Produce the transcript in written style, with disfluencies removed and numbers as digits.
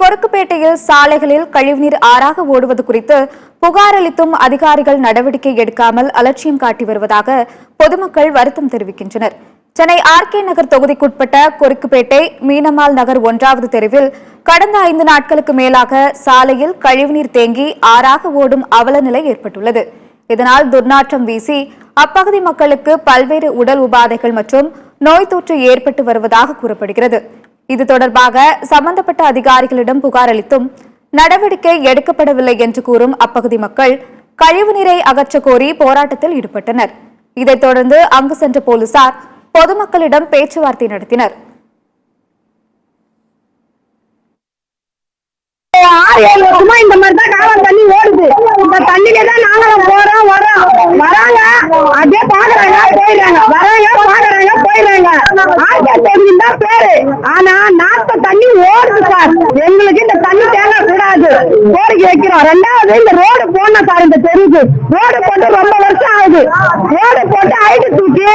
கொருக்குப்பேட்டையில் சாலைகளில் கழிவுநீர் ஆறாக ஓடுவது குறித்து புகார் அளித்தும் அதிகாரிகள் நடவடிக்கை எடுக்காமல் அலட்சியம் காட்டி வருவதாக பொதுமக்கள் வருத்தம் தெரிவிக்கின்றனர். சென்னை ஆர்கே நகர் தொகுதிக்குட்பட்ட கொருக்குப்பேட்டை மீனம்மாள் நகர் 1வது தெருவில் கடந்த 5 நாட்களுக்கு மேலாக சாலையில் கழிவுநீர் தேங்கி ஆறாக ஓடும் அவல நிலை ஏற்பட்டுள்ளது. இதனால் துர்நாற்றம் வீசி அப்பகுதி மக்களுக்கு பல்வேறு உடல் உபாதைகள் மற்றும் நோய் தொற்று ஏற்பட்டு வருவதாக கூறப்படுகிறது. இது தொடர்பாக சம்பந்தப்பட்ட அதிகாரிகளிடம் புகார் அளித்தும் நடவடிக்கை எடுக்கப்படவில்லை என்று கூறும் அப்பகுதி மக்கள் கழிவுநீரை அகற்ற கோரி போராட்டத்தில் ஈடுபட்டனர். இதைத் தொடர்ந்து அங்கு சென்ற போலீசார் பொதுமக்களிடம் பேச்சுவார்த்தை நடத்தினர். இந்த மாதிரிதான் காலம் தண்ணி ஓடுது. இந்த தண்ணியிலதான் நாங்களும் போறோம் வரோம். வராங்க அதே பாக்குறாங்க போயிடுறாங்க, வராங்க பாக்குறாங்க போயிடுறாங்க. ஆர்கேன் தான் பேரு, ஆனா நாத்த தண்ணி ஓடுது சார். எங்களுக்கு இந்த தண்ணி தேங்க கூடாது கோரிக்கை வைக்கிறோம். 2வது இந்த ரோடு போடணும் சார். இந்த தெருவுக்கு ரோடு போட்டு ரொம்ப வருஷம் ஆகுது. ரோடு போட்டு ஐட்டு தூக்கி